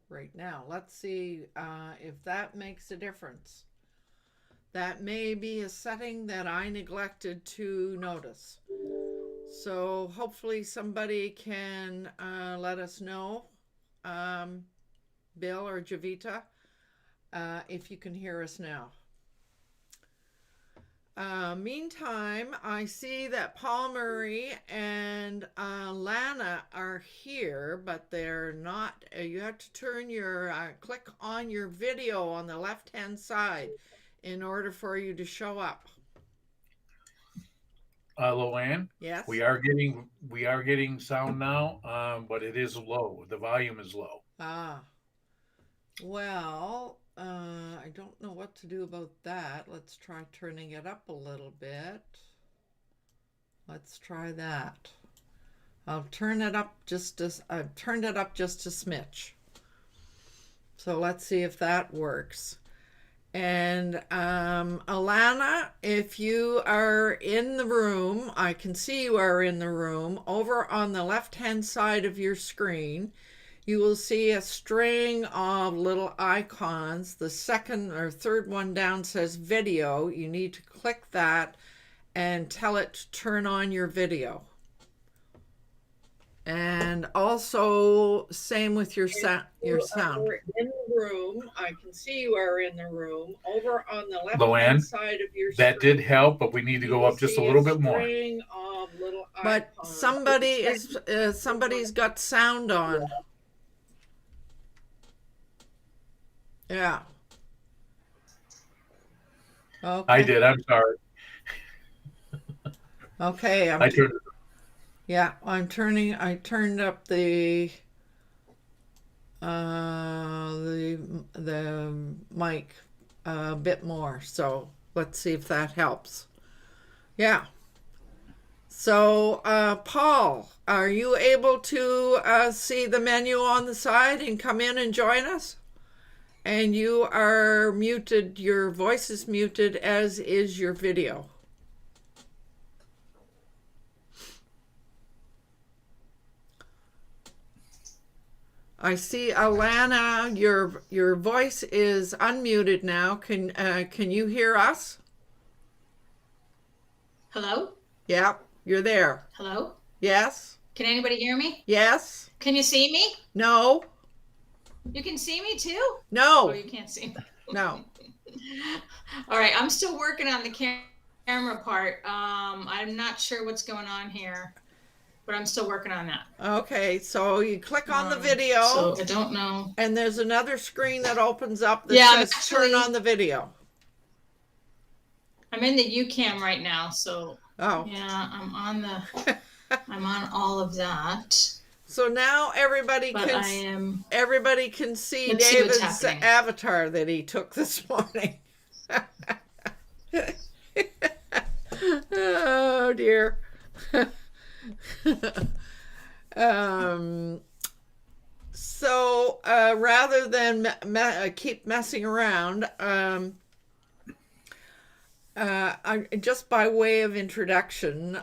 right now. Let's see if that makes a difference. That may be a setting that I neglected to notice. So hopefully somebody can let us know, um, Bill or Javita, if you can hear us now. Meantime, I see that Paul Murray and Lana are here, but they're not. You have to turn your click on your video on the left-hand side in order for you to show up. LowellAnn, Yes? we are getting sound now, but it is low. The volume is low. Ah, well, I don't know what to do about that. Let's try turning it up a little bit. Let's try that. I've turned it up just a smidge. So let's see if that works. And Alana, if you are in the room, I can see you are in the room. Over on the left-hand side of your screen, you will see a string of little icons. The second or third one down says video. You need to click that and tell it to turn on your video. And also, same with your sound. In the room, I can see you are in the room. Over on the left-hand side of your screen. That did help, but we need to go up just a little bit more. But somebody's got sound on. Yeah. Okay. I did. I'm sorry. Okay. I turned it. Yeah, I turned up the mic a bit more. So let's see if that helps. Yeah. So Paul, are you able to see the menu on the side and come in and join us? And you are muted. Your voice is muted, as is your video. I see Alana, your voice is unmuted now. Can you hear us? Hello? Yeah, you're there. Hello? Yes? Can anybody hear me? Yes? Can you see me? No. You can see me too? No. Oh, you can't see me. No. All right, I'm still working on the camera part. I'm not sure what's going on here, but I'm still working on that. Okay, so you click on the video. So I don't know. And there's another screen that opens up that says turn on the video. I'm in the UCam right now, so oh yeah, I'm on all of that. So now everybody can see David's avatar that he took this morning. Oh dear. So rather than keep messing around, just by way of introduction,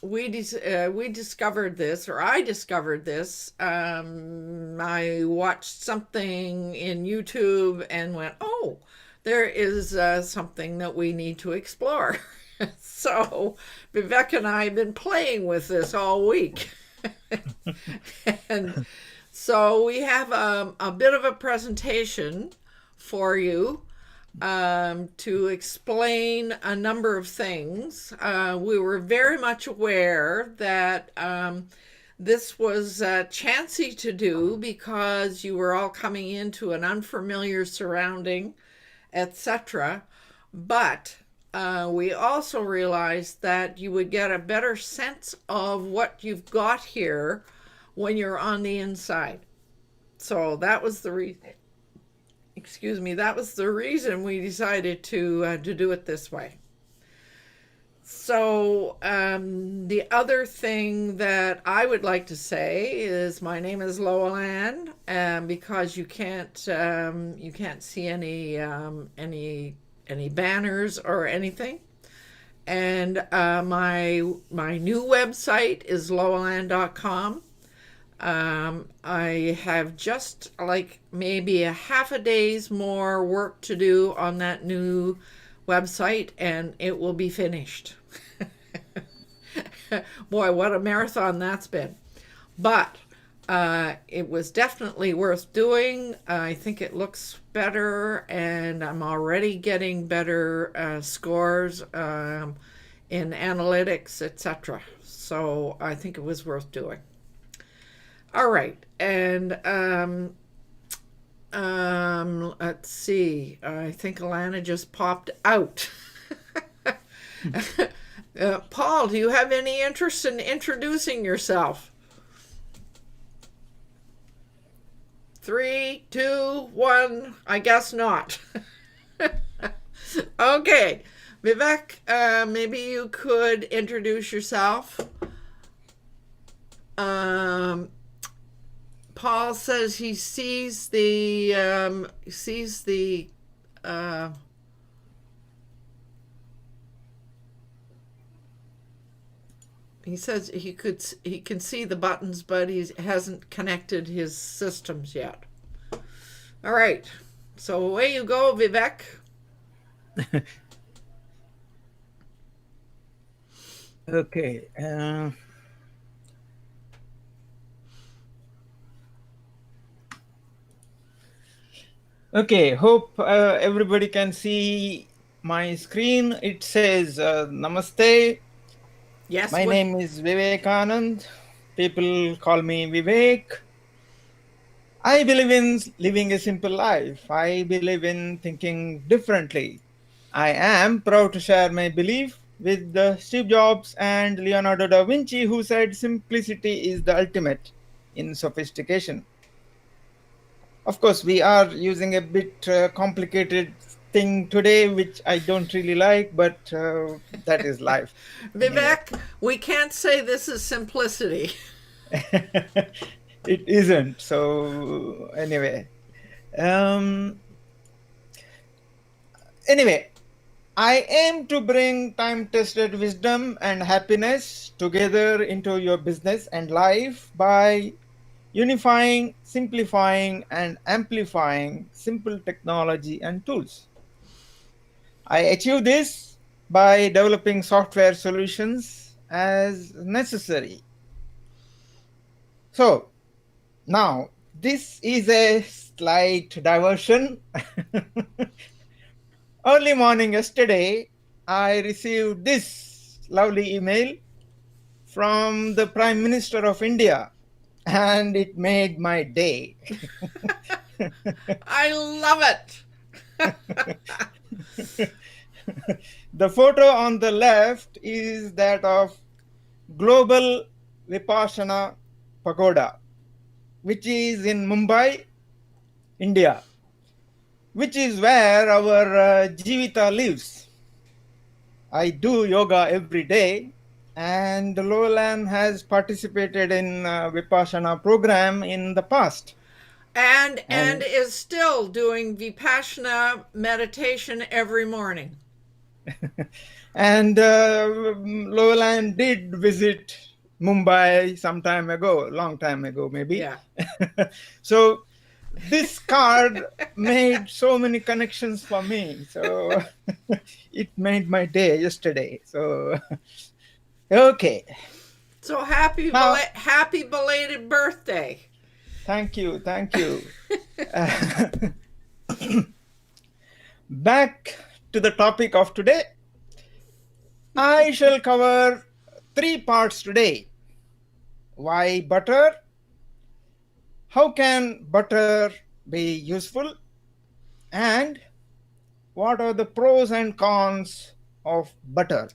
we discovered this, or I discovered this. I watched something in YouTube and went, oh, there is something that we need to explore. So Vivek and I have been playing with this all week. And so we have a bit of a presentation for you to explain a number of things. We were very much aware that this was chancy to do because you were all coming into an unfamiliar surrounding, etc. But we also realized that you would get a better sense of what you've got here when you're on the inside. So that was the reason. That was the reason we decided to do it this way. So the other thing that I would like to say is my name is LowellAnn, because you can't see any banners or anything. And my new website is LowellAnn.com. I have just like maybe a half a day's more work to do on that new website, and it will be finished. Boy, what a marathon that's been. But it was definitely worth doing. I think it looks better, and I'm already getting better scores in analytics, etc. So I think it was worth doing. All right, and let's see. I think Alana just popped out. Paul, do you have any interest in introducing yourself? 3, 2, 1. I guess not. Okay, Vivek, maybe you could introduce yourself. Paul says he sees the he says he can see the buttons, but he hasn't connected his systems yet. All right, so away you go, Vivek. Okay. Okay, hope everybody can see my screen. It says Namaste. Yes. My name is Vivek Anand. People call me Vivek. I believe in living a simple life. I believe in thinking differently. I am proud to share my belief with Steve Jobs and Leonardo da Vinci, who said simplicity is the ultimate in sophistication. Of course, we are using a bit complicated thing today, which I don't really like, but that is life. Vivek, we can't say this is simplicity. It isn't. So anyway, I aim to bring time-tested wisdom and happiness together into your business and life by unifying, simplifying, and amplifying simple technology and tools. I achieve this by developing software solutions as necessary. So now this is a slight diversion. Early morning yesterday, I received this lovely email from the Prime Minister of India, and it made my day. I love it. The photo on the left is that of Global Vipassana Pagoda, which is in Mumbai, India, which is where our Jivita lives. I do yoga every day, and LowellAnn has participated in Vipassana program in the past. And is still doing Vipassana meditation every morning. And LowellAnn did visit Mumbai some time ago, long time ago maybe. Yeah. So this card made so many connections for me. So it made my day yesterday. So okay. So happy belated birthday. Thank you. Back to the topic of today. I shall cover 3 parts today. Why butter? How can butter be useful? And what are the pros and cons of butter?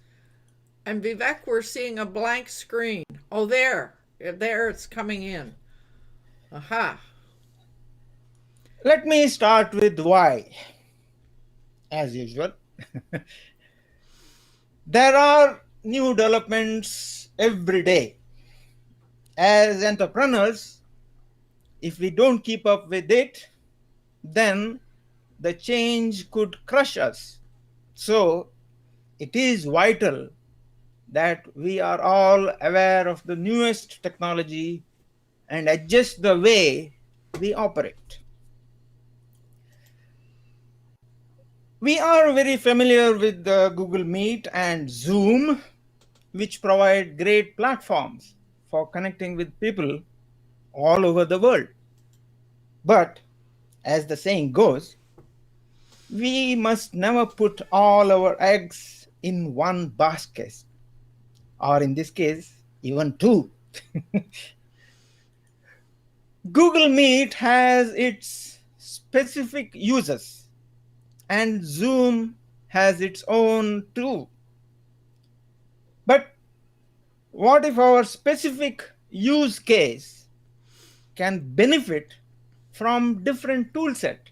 And Vivek, we're seeing a blank screen. Oh, there it's coming in. Aha. Let me start with why, as usual. There are new developments every day. As entrepreneurs, if we don't keep up with it, then the change could crush us. So it is vital that we are all aware of the newest technology and adjust the way we operate. We are very familiar with Google Meet and Zoom, which provide great platforms for connecting with people all over the world. But as the saying goes, we must never put all our eggs in one basket, or in this case, even two. Google Meet has its specific uses, and Zoom has its own too. But what if our specific use case can benefit from different tool set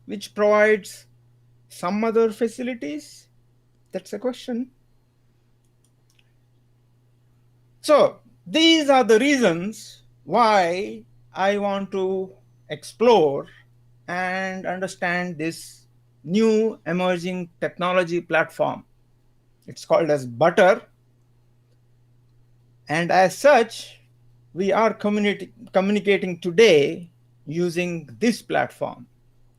which provides some other facilities? That's a question. So these are the reasons why I want to explore and understand this new emerging technology platform. It's called as Butter, and as such, we are communicating today using this platform.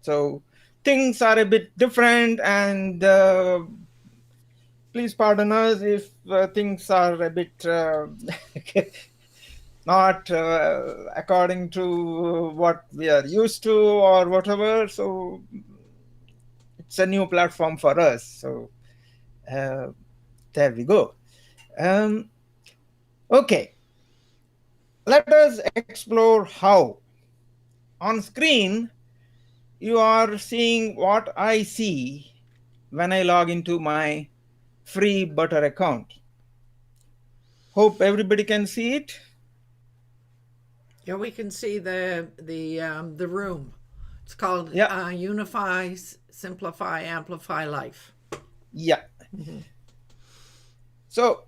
So things are a bit different, and please pardon us if things are a bit not according to what we are used to or whatever. So it's a new platform for us. So there we go. Okay, let us explore how. On screen, you are seeing what I see when I log into my free Butter account. Hope everybody can see it. Yeah, we can see the room. It's called Yeah. Unify, Simplify, Amplify Life. Yeah. So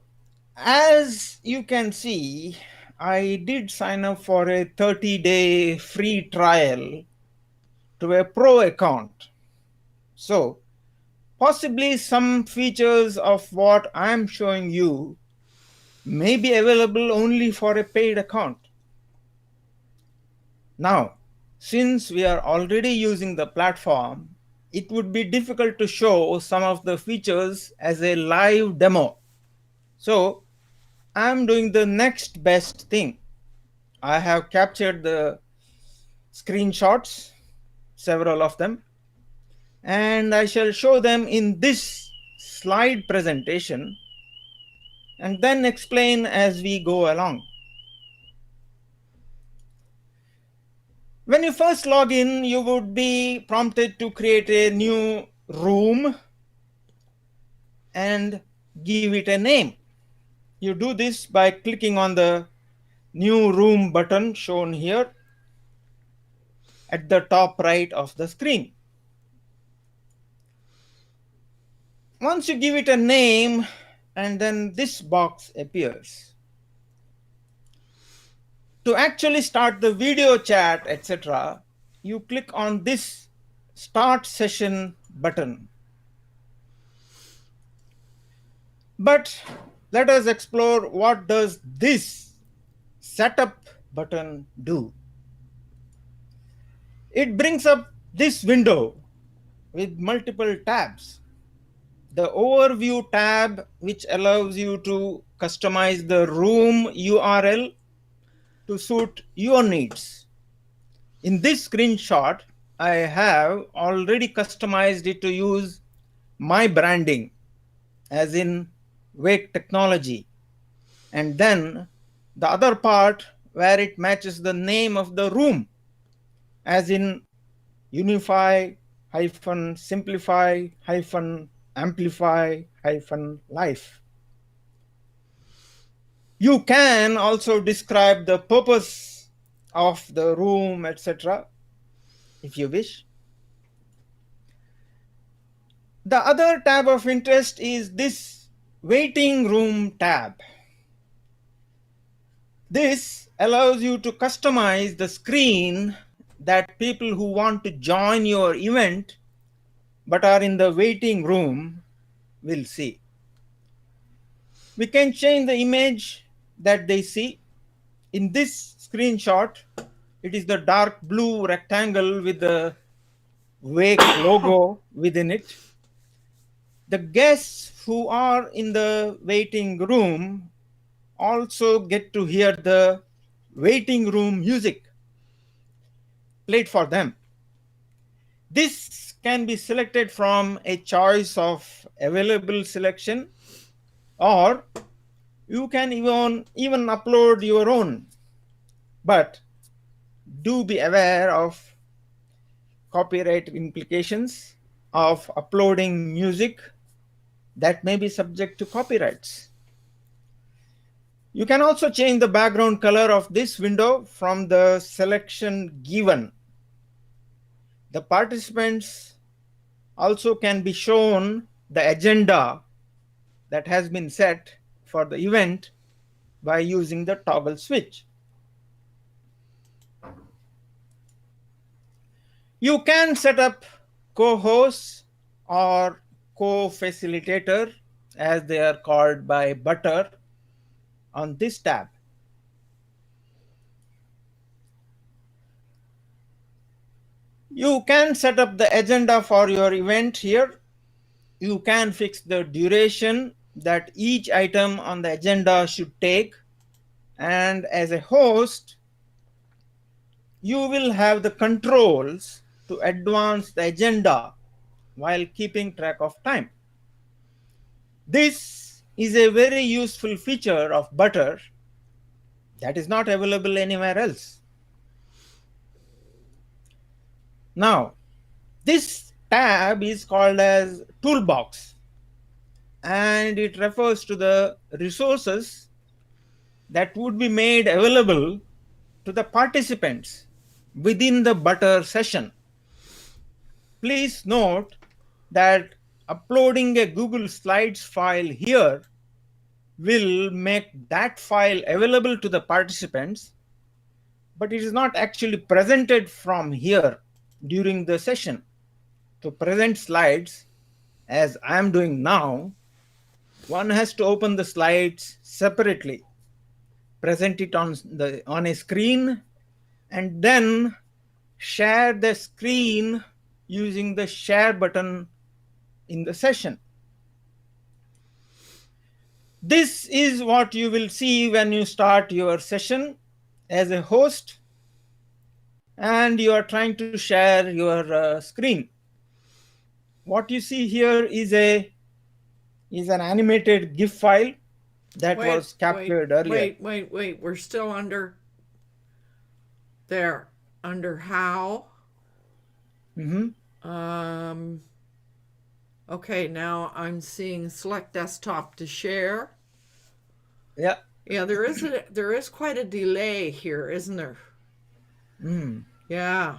as you can see, I did sign up for a 30-day free trial to a pro account. So possibly some features of what I'm showing you may be available only for a paid account. Now, since we are already using the platform, it would be difficult to show some of the features as a live demo. So I'm doing the next best thing. I have captured the screenshots, several of them, and I shall show them in this slide presentation and then explain as we go along. When you first log in, you would be prompted to create a new room and give it a name. You do this by clicking on the new room button shown here at the top right of the screen. Once you give it a name, and then this box appears. To actually start the video chat, etc., you click on this Start Session button. But let us explore what does this Setup button do. It brings up this window with multiple tabs. The Overview tab, which allows you to customize the room URL to suit your needs. In this screenshot, I have already customized it to use my branding, as in Wake Technology, and then the other part where it matches the name of the room, as in Unify Simplify Amplify Life. You can also describe the purpose of the room, etc., if you wish. The other tab of interest is this Waiting Room tab. This allows you to customize the screen that people who want to join your event but are in the waiting room will see. We can change the image that they see. In this screenshot. It is the dark blue rectangle with the Wake logo within it. The guests who are in the waiting room also get to hear the waiting room music played for them. This can be selected from a choice of available selection, or you can even upload your own. But do be aware of copyright implications of uploading music that may be subject to copyrights. You can also change the background color of this window from the selection given. The participants also can be shown the agenda that has been set for the event by using the toggle switch. You can set up co-hosts or co-facilitator, as they are called by Butter, on this tab. You can set up the agenda for your event here. You can fix the duration that each item on the agenda should take. And as a host, you will have the controls to advance the agenda while keeping track of time. This is a very useful feature of Butter that is not available anywhere else. Now, this tab is called as Toolbox, and it refers to the resources that would be made available to the participants within the Butter session. Please note that uploading a Google Slides file here will make that file available to the participants, but it is not actually presented from here during the session. To present slides, as I am doing now, one has to open the slides separately, present it on a screen, and then share the screen using the share button in the session. This is what you will see when you start your session as a host and you are trying to share your screen. What you see here is an animated GIF file that was captured earlier. Wait. We're still under there. Under how? Okay, now I'm seeing select desktop to share. Yeah. Yeah, there is quite a delay here, isn't there? Yeah.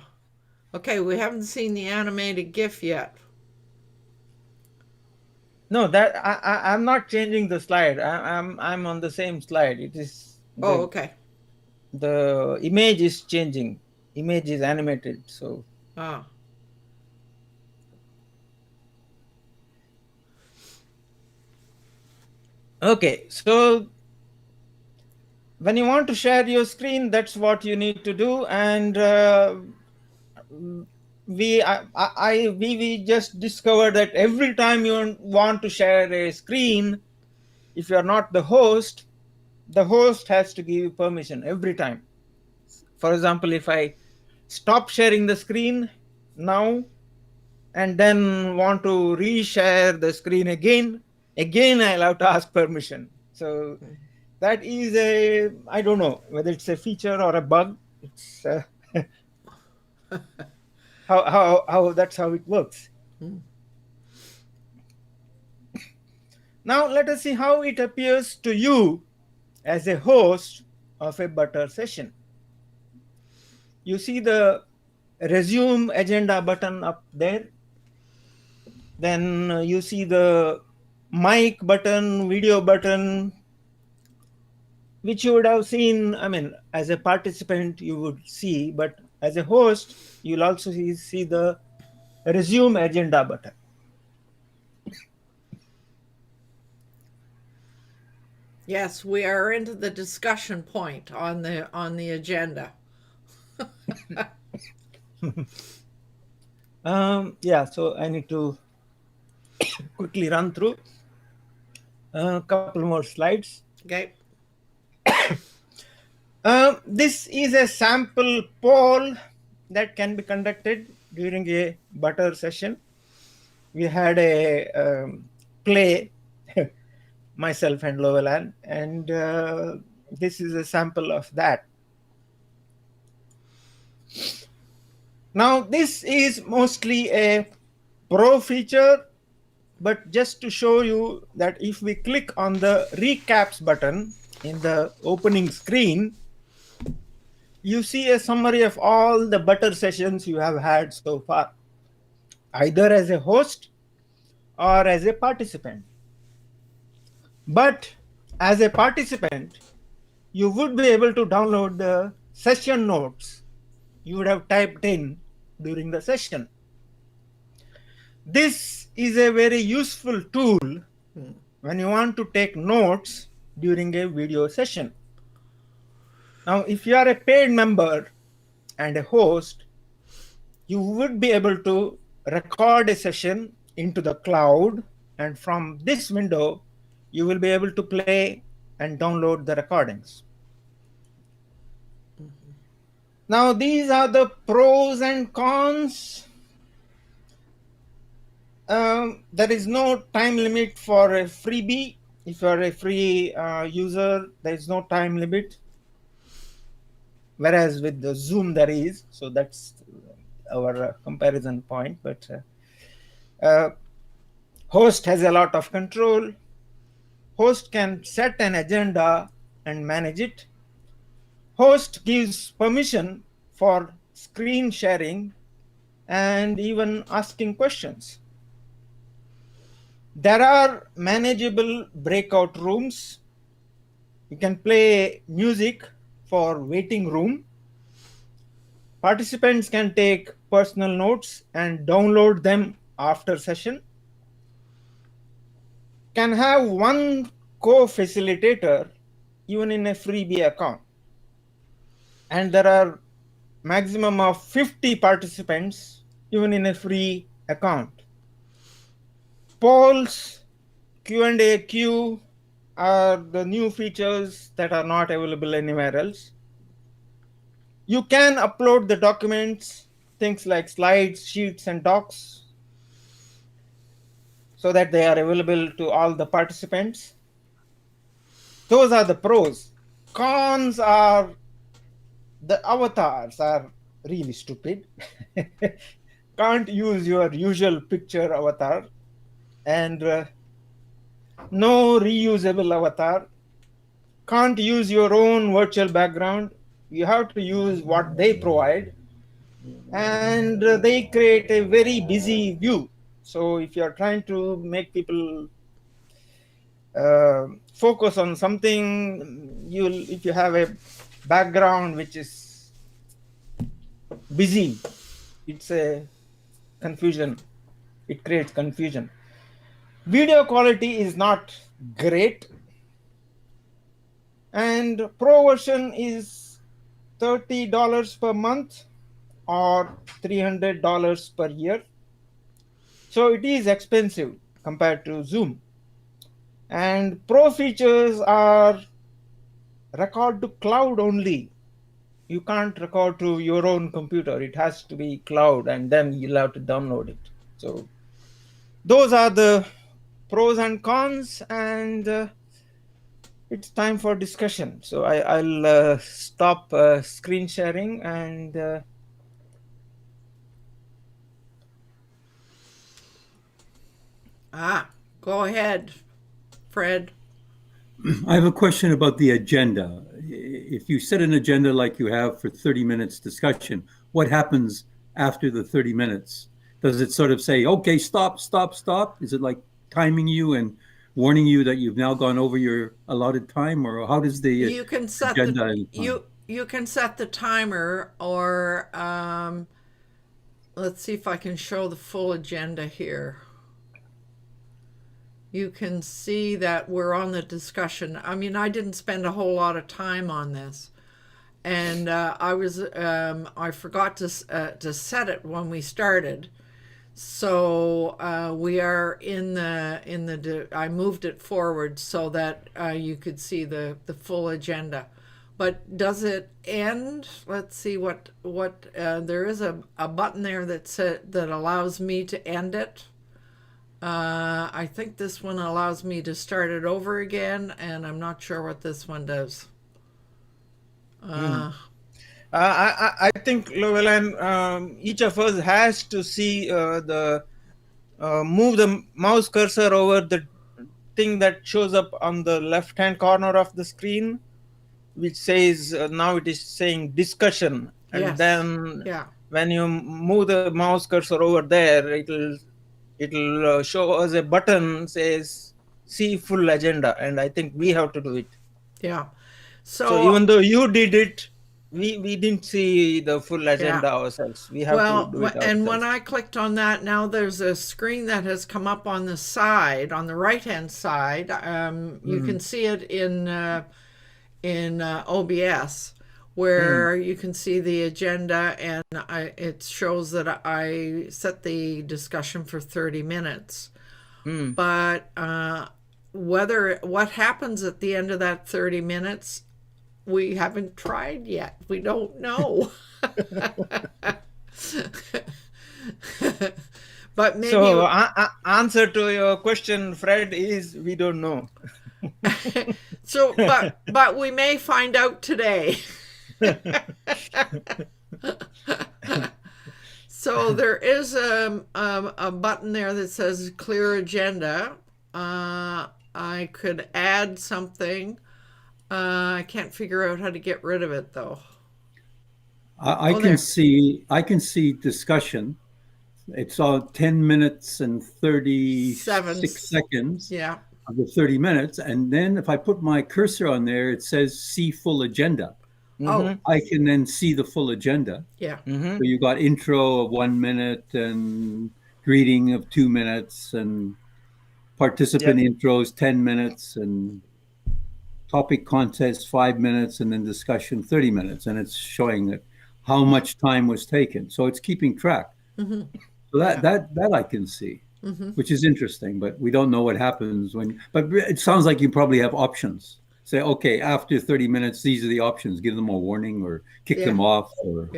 Okay, we haven't seen the animated GIF yet. No, that I'm not changing the slide. I'm on the same slide. It is. Okay. The image is changing. Image is animated. So. Okay, so when you want to share your screen, that's what you need to do. And we just discovered that every time you want to share a screen, if you are not the host has to give you permission every time. For example, if I stop sharing the screen now and then want to reshare the screen again I'll have to ask permission. So that is I don't know whether it's a feature or a bug. It's how that's how it works. Now let us see how it appears to you as a host of a Butter session. You see the resume agenda button up there. Then you see the mic button, video button, which you would have seen, as a participant you would see, but as a host, you'll also see the resume agenda button. Yes, we are into the discussion point on the agenda. Yeah, so I need to quickly run through a couple more slides. Okay. This is a sample poll that can be conducted during a butter session. We had a play, myself and LowellAnn, and this is a sample of that. Now, this is mostly a pro feature, but just to show you that if we click on the recaps button in the opening screen, you see a summary of all the butter sessions you have had so far, either as a host or as a participant. But as a participant, you would be able to download the session notes you would have typed in during the session. This is a very useful tool when you want to take notes during a video session. Now, if you are a paid member and a host, you would be able to record a session into the cloud, and from this window, you will be able to play and download the recordings. Now, these are the pros and cons. There is no time limit for a freebie. If you are a free user, there is no time limit. Whereas with the Zoom, there is. So that's our comparison point. But host has a lot of control. Host can set an agenda and manage it. Host gives permission for screen sharing and even asking questions. There are manageable breakout rooms. You can play music for waiting room. Participants can take personal notes and download them after session. Can have one co-facilitator even in a freebie account. And there are maximum of 50 participants even in a free account. Polls, Q&A queue are the new features that are not available anywhere else. You can upload the documents, things like slides, sheets, and docs, so that they are available to all the participants. Those are the pros. Cons are the avatars are really stupid. Can't use your usual picture avatar, and no reusable avatar. Can't use your own virtual background. You have to use what they provide, and they create a very busy view. So if you're trying to make people focus on something, if you have a background which is busy, it's a confusion. It creates confusion. Video quality is not great, and pro version is $30 per month or $300 per year. So it is expensive compared to Zoom. And pro features are record to cloud only. You can't record to your own computer. It has to be cloud, and then you'll have to download it. So those are the pros and cons, and it's time for discussion. So I'll stop screen sharing and Go ahead, Fred. I have a question about the agenda. If you set an agenda like you have for 30 minutes discussion, what happens after the 30 minutes? Does it sort of say, okay, stop, stop, stop? Is it like timing you and warning you that you've now gone over your allotted time, or how does the You can set agenda you can set the timer, or let's see if I can show the full agenda here. you can see that we're on the discussion. I mean, I didn't spend a whole lot of time on this, and I forgot to set it when we started. So we are I moved it forward so that you could see the full agenda. But does it end? Let's see what there is a button there that allows me to end it. I think this one allows me to start it over again, and I'm not sure what this one does. I think, LowellAnn, each of us has to see move the mouse cursor over the thing that shows up on the left-hand corner of the screen, which says now it is saying discussion, and Yes. then Yeah. when you move the mouse cursor over there, it'll show us a button says see full agenda, and I think we have to do it. Yeah. So even though you did it, we didn't see the full agenda Yeah. ourselves. We have to do it ourselves. And when I clicked on that, now there's a screen that has come up on the side, on the right-hand side. You can see it in OBS, where you can see the agenda, and it shows that I set the discussion for 30 minutes. But what happens at the end of that 30 minutes, we haven't tried yet. We don't know. But maybe. So answer to your question, Fred, is we don't know. So, but we may find out today. So there is a button there that says clear agenda. I could add something. I can't figure out how to get rid of it though. I can see discussion. It's all 10 minutes and 36 seconds. Yeah. Of the 30 minutes. And then if I put my cursor on there, it says see full agenda. Oh. I can then see the full agenda. Yeah. So you got intro of 1 minute and greeting of 2 minutes and participant intros 10 minutes and topic contest 5 minutes and then discussion 30 minutes. And it's showing that how much time was taken. So it's keeping track. So that I can see, which is interesting, but we don't know what happens but it sounds like you probably have options. Say, okay, after 30 minutes, these are the options. Give them a warning or kick them off or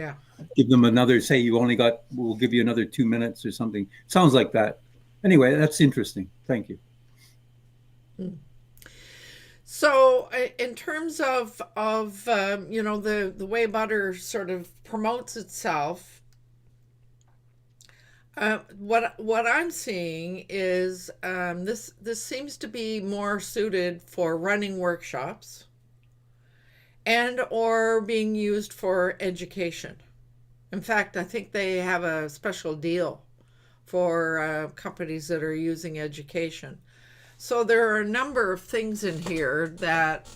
give them another, say we'll give you another 2 minutes or something. Sounds like that. Anyway, that's interesting. Thank you. So in terms of the way Butter sort of promotes itself, what I'm seeing is this seems to be more suited for running workshops and or being used for education. In fact, I think they have a special deal for companies that are using education. So there are a number of things in here that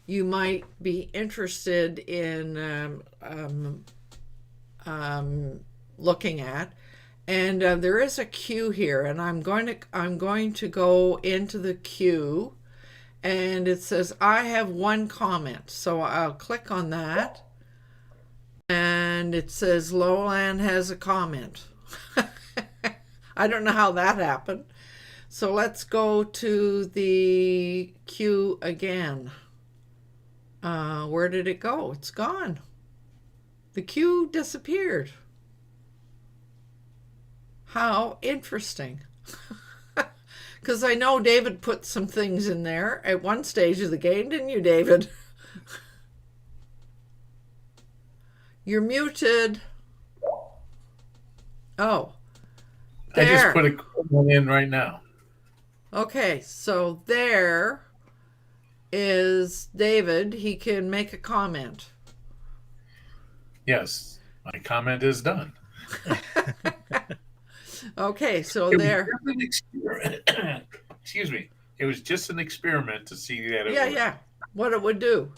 you might be interested in looking at. And there is a queue here, and I'm going to go into the queue, and it says I have one comment. So I'll click on that, and it says LowellAnn has a comment. I don't know how that happened. So let's go to the queue again. Where did it go? It's gone. The queue disappeared. How interesting. Because I know David put some things in there at one stage of the game, didn't you, David? You're muted. Oh. I There. just put a one in right now. Okay, so there is David. He can make a comment. Yes, my comment is done. Okay, so It was there. just an experiment. Excuse me. It was just an experiment to see that it would. Yeah, what it would do.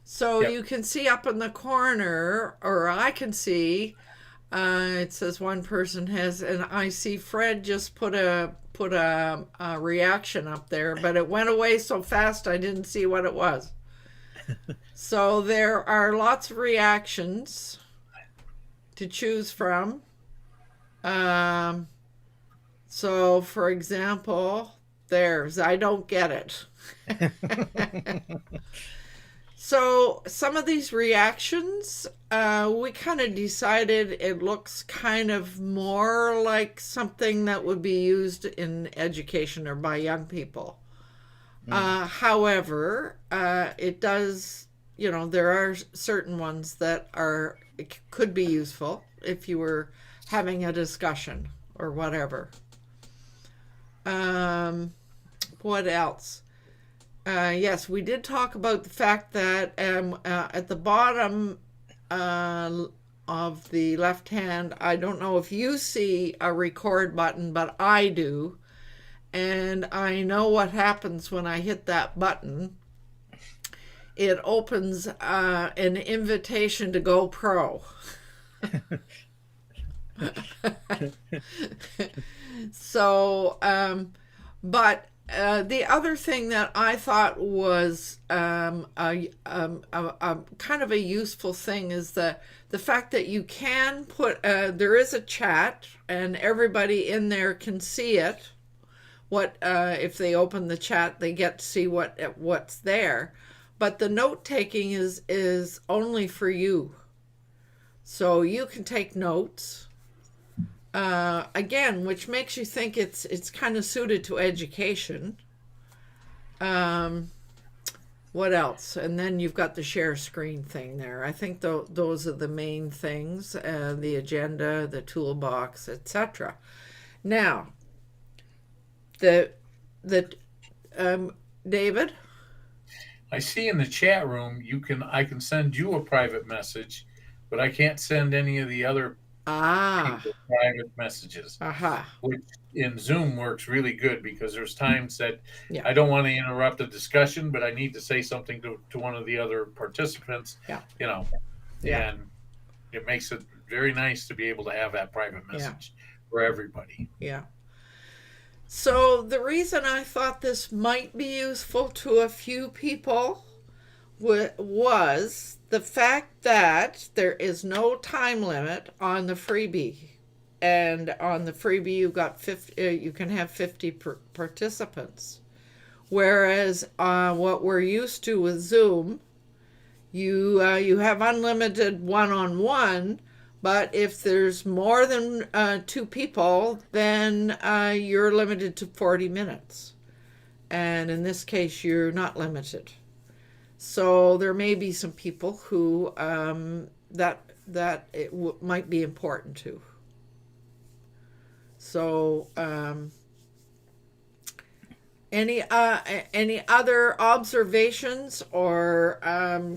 So Yep. you can see up in the corner, or I can see, It says one person has, and I see Fred just put a reaction up there, but it went away so fast I didn't see what it was. So there are lots of reactions to choose from. So for example, there's I don't get it. So some of these reactions, we kind of decided it looks kind of more like something that would be used in education or by young people. However, it does, there are certain ones that could be useful if you were having a discussion or whatever. What else? Yes, we did talk about the fact that at the bottom of the left hand, I don't know if you see a record button, but I do. And I know what happens when I hit that button. It opens an invitation to go pro. So, but the other thing that I thought was a kind of a useful thing is the fact that you can put there is a chat and everybody in there can see it. What if they open the chat, they get to see what's there. But the note taking is only for you, so you can take notes. Again, which makes you think it's kind of suited to education. What else? And then you've got the share screen thing there. I think those are the main things, the agenda, the toolbox, etc. Now, David? I see in the chat room I can send you a private message, but I can't send any of the other people private messages. Which in Zoom works really good because there's times that I don't want to interrupt a discussion, but I need to say something to one of the other participants. And it makes it very nice to be able to have that private message for everybody. Yeah. So the reason I thought this might be useful to a few people was the fact that there is no time limit on the freebie. And on the freebie, you've got 50, you can have 50 participants. Whereas what we're used to with Zoom, you have unlimited one-on-one, but if there's more than 2 people, then you're limited to 40 minutes. And in this case, you're not limited. So there may be some people who that it might be important to. So any other observations or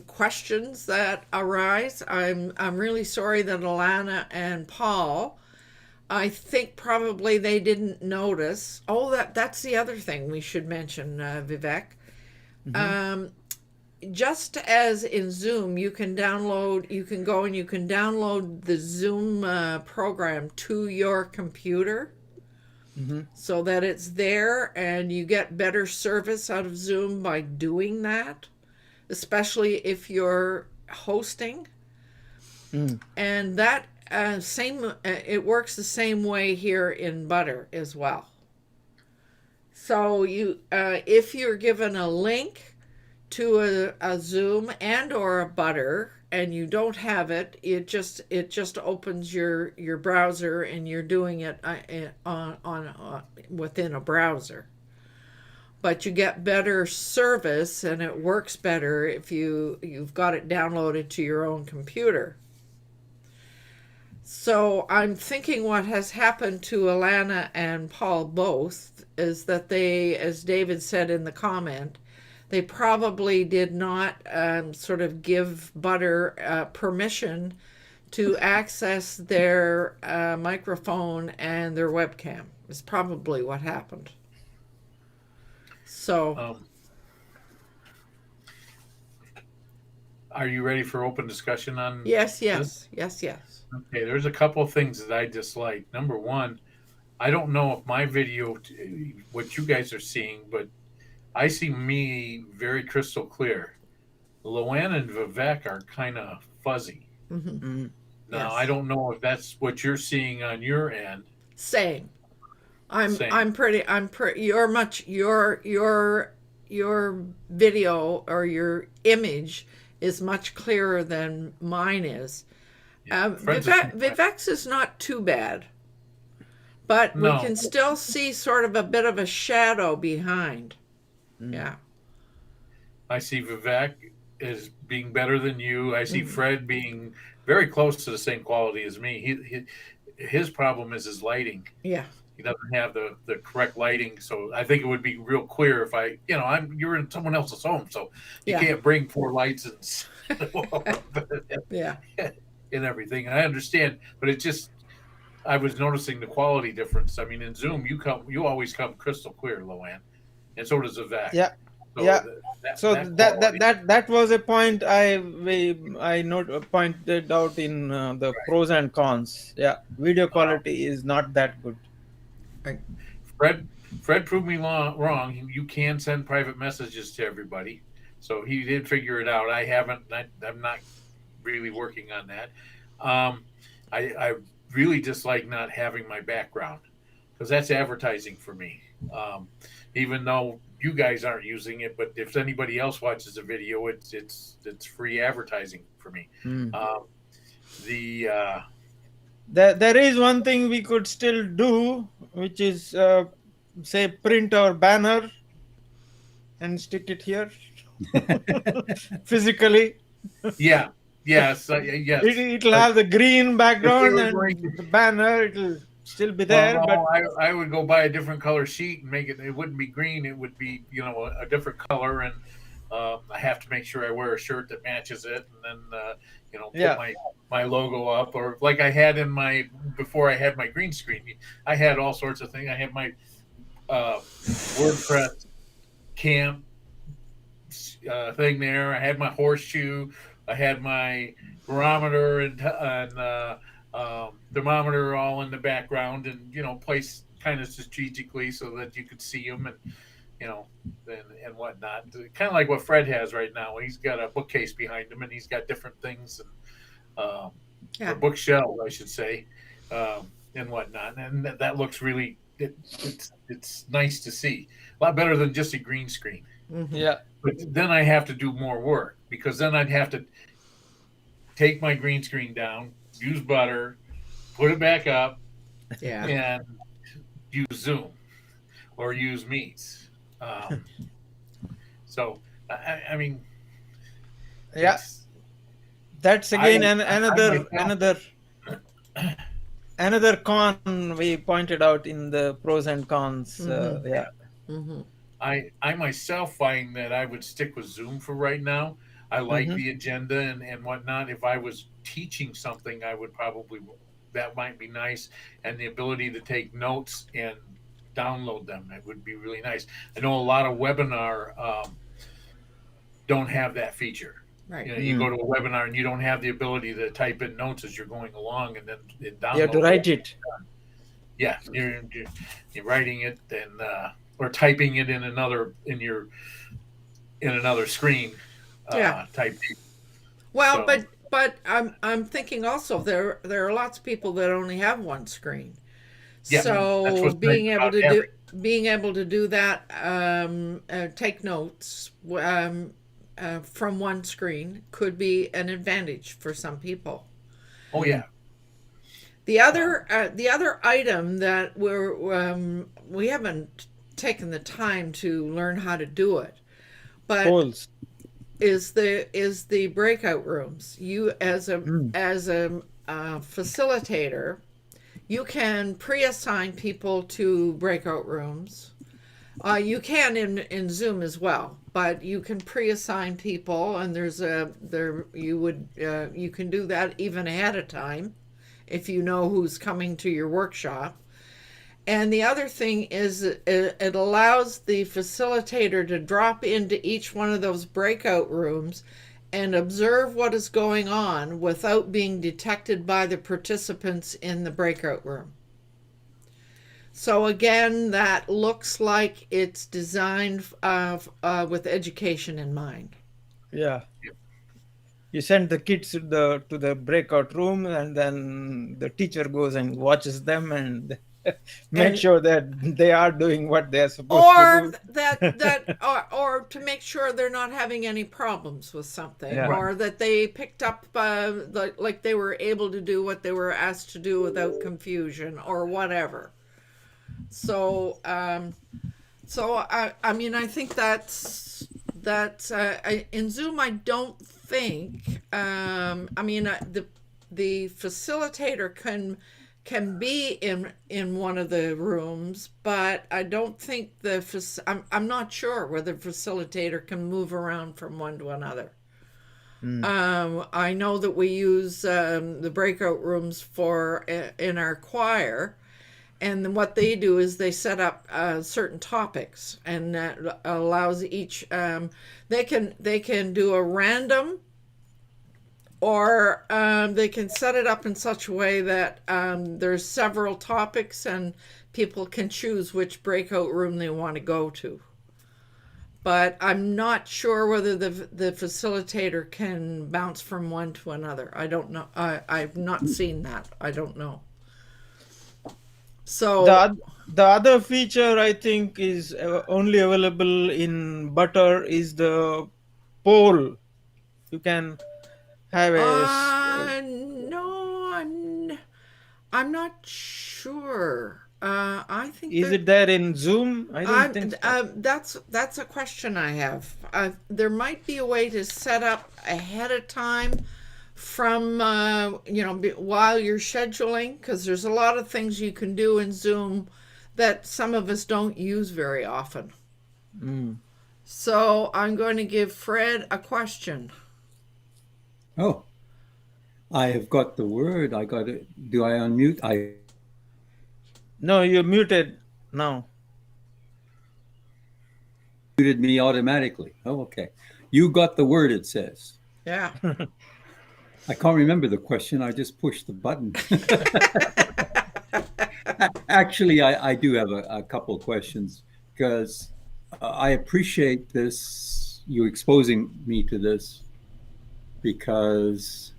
questions that arise? I'm really sorry that Alana and Paul, I think probably they didn't notice. Oh, that's the other thing we should mention, Vivek. Mm-hmm. Just as in Zoom, you can go and you can download the Zoom program to your computer. Mm-hmm. So that it's there and you get better service out of Zoom by doing that, especially if you're hosting. And that it works the same way here in Butter as well. So if you're given a link to a Zoom and or a Butter and you don't have it, it just opens your browser and you're doing it on within a browser. But you get better service and it works better if you've got it downloaded to your own computer. So I'm thinking what has happened to Alana and Paul both is that they, as David said in the comment, they probably did not sort of give Butter permission to access their microphone and their webcam. Is probably what happened. So Are you ready for open discussion on Yes, this? yes. Okay, there's a couple of things that I dislike. Number one, I don't know if my video, what you guys are seeing, but I see me very crystal clear. LowellAnn and Vivek are kind of fuzzy. Mm-hmm. Now, Yes. I don't know if that's what you're seeing on your end. Same. I'm Same. pretty your video or your image is much clearer than mine is. Yeah, Fred's a- Vivek's is not too bad, but we No. can still see sort of a bit of a shadow behind. Yeah. I see Vivek as being better than you. I see Fred being very close to the same quality as me. His problem is his lighting. Yeah. He doesn't have the correct lighting, so I think it would be real clear if you're in someone else's home, so you Yeah. can't bring 4 lights and Yeah. and everything. And I understand, but I was noticing the quality difference. I mean, in Zoom, you always come crystal clear, LowellAnn, and so does Vivek. Yeah. So Yeah. So quality- that was a point I pointed out in the pros and cons. Yeah, video quality is not that good. Fred proved me wrong. You can send private messages to everybody, so he did figure it out. I haven't. I'm not really working on that. I really dislike not having my background because that's advertising for me. Even though you guys aren't using it, but if anybody else watches a video, it's free advertising for me. There is one thing we could still do, which is say print our banner and stick it here physically. Yeah. Yes. Yes. It'll have the green background and the banner. It'll still be there. Well, but I would go buy a different color sheet and make it. It wouldn't be green. It would be a different color, and I have to make sure I wear a shirt that matches it, and then put my logo up, or like I had before I had my green screen. I had all sorts of things. I had my WordPress camp thing there. I had my horseshoe. I had my barometer and thermometer all in the background, and placed kind of strategically so that you could see them, and and whatnot. Kind of like what Fred has right now. He's got a bookcase behind him, and he's got different things, and or bookshelf, I should say, and whatnot. And that looks really it's nice to see. A lot better than just a green screen. Yeah. But then I have to do more work, because then I'd have to take my green screen down, use butter, put it back up, and use Zoom or use Meets. So, I mean, yeah, that's again another con we pointed out in the pros and cons. I myself find that I would stick with Zoom for right now. I like the agenda and whatnot. If I was teaching something, I would probably, that might be nice. And the ability to take notes and download them, it would be really nice. I know a lot of webinar don't have that feature. Right. You go to a webinar and you don't have the ability to type in notes as you're going along and then download. You have to write it. Yeah, you're writing it and or typing it in another screen. Type. Well, so. but I'm thinking also there are lots of people that only have one screen. Yeah, so being able to do that, take notes from one screen could be an advantage for some people. Oh yeah. The other item that we haven't taken the time to learn how to do it, but is the breakout rooms. You as a facilitator, you can pre-assign people to breakout rooms. You can in Zoom as well, but you can pre-assign people, and you can do that even ahead of time if you know who's coming to your workshop. And the other thing is it allows the facilitator to drop into each one of those breakout rooms and observe what is going on without being detected by the participants in the breakout room. So again, that looks like it's designed with education in mind. Yeah. You send the kids to the breakout room, and then the teacher goes and watches them and make sure that they are doing what they are supposed to do. Or to make sure they're not having any problems with something, Yeah. or that they picked up like they were able to do what they were asked to do without confusion or whatever. So I mean, I think that's in Zoom. I don't think. I mean, the facilitator can be in one of the rooms, but I don't think I'm not sure whether the facilitator can move around from one to another. I know that we use the breakout rooms in our choir. And then what they do is they set up certain topics, and that allows each. They can do a random, or they can set it up in such a way that there's several topics, and people can choose which breakout room they want to go to. But I'm not sure whether the facilitator can bounce from one to another. I don't know. I've not seen that. I don't know. So the other feature I think is only available in Butter is the poll. You can have a no, I'm not sure. I think is it there in Zoom? I don't think so. That's a question I have. There might be a way to set up ahead of time from while you're scheduling, because there's a lot of things you can do in Zoom that some of us don't use very often. So I'm going to give Fred a question. Oh, I have got the word. I got it. Do I unmute? No, you're muted now. Muted me automatically. Oh, okay. You got the word, it says. Yeah. I can't remember the question. I just pushed the button. Actually, I do have a couple questions, because I appreciate this, you exposing me to this, because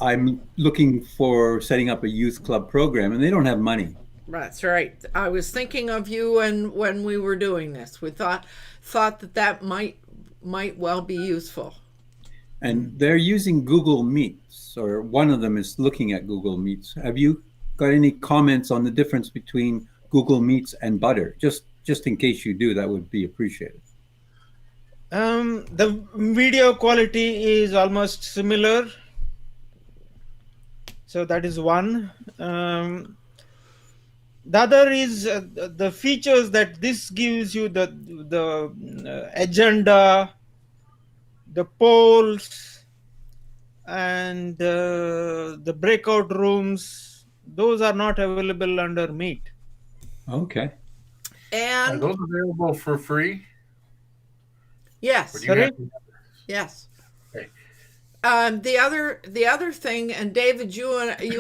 I'm looking for setting up a youth club program, and they don't have money. That's right. I was thinking of you, and when we were doing this, we thought that might well be useful. And they're using Google Meets, or one of them is looking at Google Meets. Have you got any comments on the difference between Google Meets and Butter? Just in case you do, that would be appreciated. The video quality is almost similar. So that is one. The other is the features that this gives you, the agenda, the polls, and the breakout rooms. Those are not available under Meet. Okay. And are those available for free? Yes. Yes. Okay. The other thing, and David, you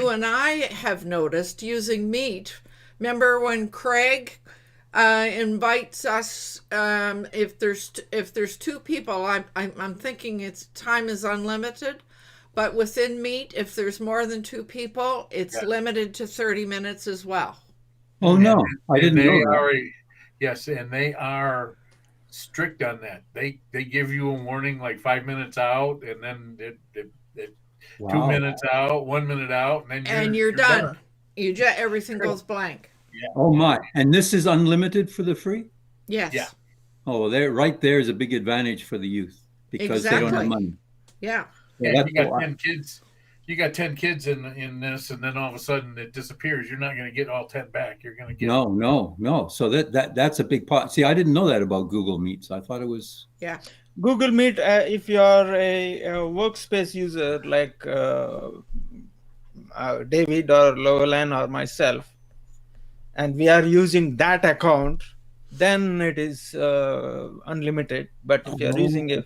and I have noticed using Meet. Remember when Craig invites us? If there's two people, I'm thinking its time is unlimited. But within Meet, if there's more than two people, it's limited to 30 minutes as well. Oh no, I didn't know that. Yes, and they are strict on that. They give you a warning like 5 minutes out, and then Wow. 2 minutes out, 1 minute out, and then you're done. Everything goes blank. Yeah. Oh my! And this is unlimited for the free? Yes. Yeah. Oh, right there is a big advantage for the youth, because they don't have money. Yeah. Yeah, you got 10 kids. You got 10 kids in this, and then all of a sudden it disappears. You're not going to get all 10 back. You're going to get no. So that's a big part. See, I didn't know that about Google Meets. I thought it was Google Meet. If you are a workspace user like David or LowellAnn or myself, and we are using that account, then it is unlimited. But if you are using a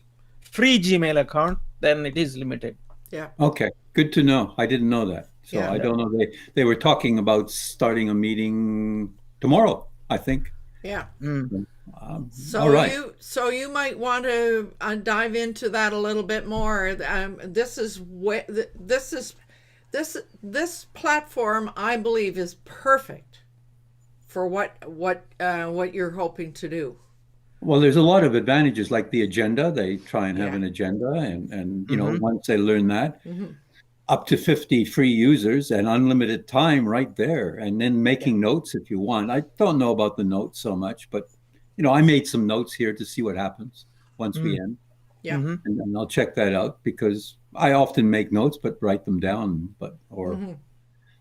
free Gmail account, then it is limited. Yeah. Okay, good to know. I didn't know that. So Yeah. I don't know. They were talking about starting a meeting tomorrow, I think. Yeah. So all right. you might want to dive into that a little bit more. This platform, I believe, is perfect for what you're hoping to do. Well, there's a lot of advantages, like the agenda. They try and have Yeah. an agenda, and you know, once they learn that, up to 50 free users and unlimited time right there, and then making notes if you want. I don't know about the notes so much, but you know, I made some notes here to see what happens once we end. Yeah. And I'll check that out because I often make notes but write them down.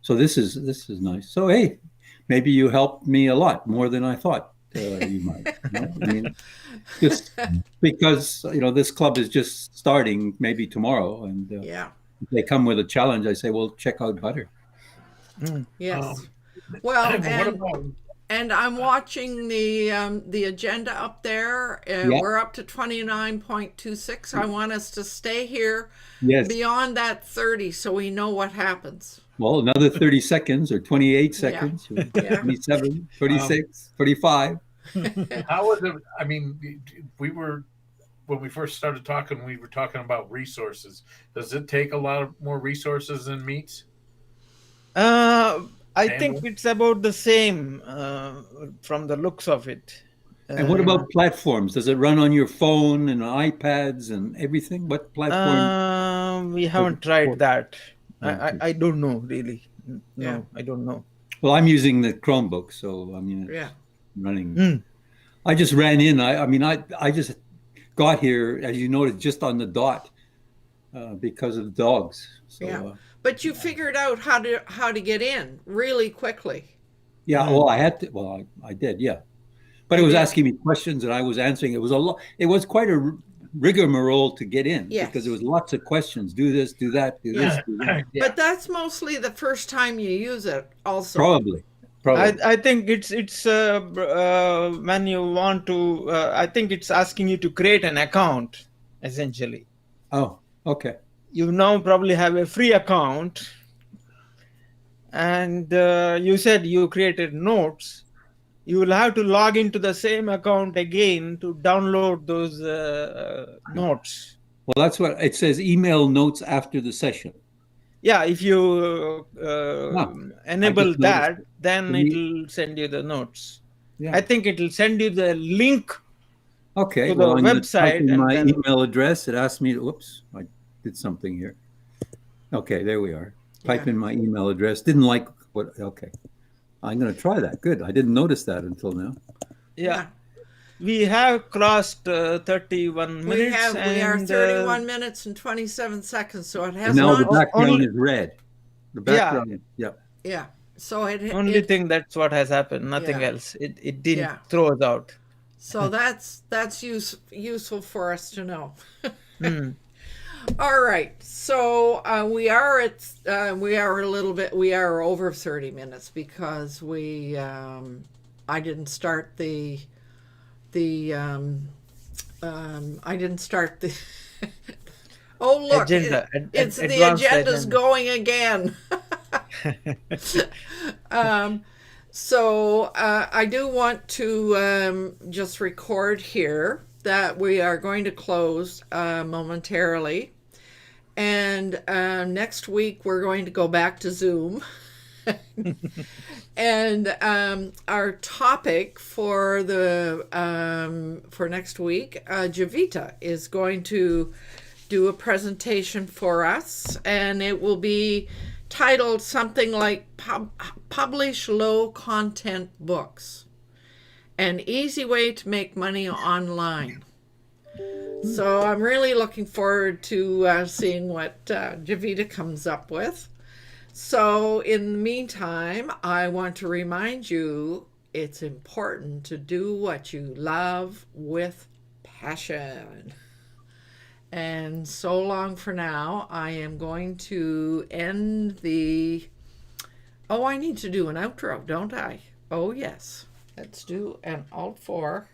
So this is nice. So hey, maybe you helped me a lot more than I thought you might. You know? I mean, just because you know this club is just starting, maybe tomorrow, and Yeah. if they come with a challenge, I say, well, check out Butter. Yes. Well, What about and I'm watching the agenda up there. We're up to 29.26. I want us to stay here Yes. beyond that 30 so we know what happens. Well, another 30 seconds or 28 seconds, or Yeah. 27, 36, 35. how is it? I mean, when we first started talking, we were talking about resources. Does it take a lot of more resources than meets? I think it's about the same from the looks of it. And what about platforms? Does it run on your phone and iPads and everything? What platform? We haven't tried that. I don't know really. No, I don't know. Well, I'm using the Chromebook, so I mean, it's running. I just ran in. I just got here, as you noticed, just on the dot because of the dogs. So, but you figured out how to get in really quickly. Yeah, well, I had to. Well, I did, yeah. But it was asking me questions, and I was answering. It was a lot. It was quite a rigmarole to get in because there was lots of questions. Do this, do that, do this, do that. But that's mostly the first time you use it. Also, Probably. I think it's when you want to. I think it's asking you to create an account, essentially. Oh, okay. You now probably have a free account, and you said you created notes. You will have to log into the same account again to download those notes. Well, that's what it says. Email notes after the session. Yeah, if you enable that, then it will send you the notes. Yeah. I think it will send you the link to the website. And my email address. It asked me to, whoops, I did something here. Okay, there we are. Type in my email address. Didn't like what, okay. I'm going to try that. Good. I didn't notice that until now. Yeah. We have crossed 31 minutes. We are 31 minutes and 27 seconds. So it has now the background is red. The background, yeah. So only thing that's what has happened. Nothing else. It didn't throw us out. So that's useful for us to know. All right. So we are over 30 minutes because I didn't start the oh look, agenda. It's the agenda's going again. So I do want to just record here that we are going to close momentarily, and next week we're going to go back to Zoom. And our topic for next week, Javita is going to do a presentation for us, and it will be titled something like Publish Low Content Books, an easy way to make money online. So I'm really looking forward to seeing what Javita comes up with. So in the meantime, I want to remind you it's important to do what you love with passion. And so long for now. I am going to end the... Oh, I need to do an outro, don't I? Oh, yes. Let's do an Alt 4.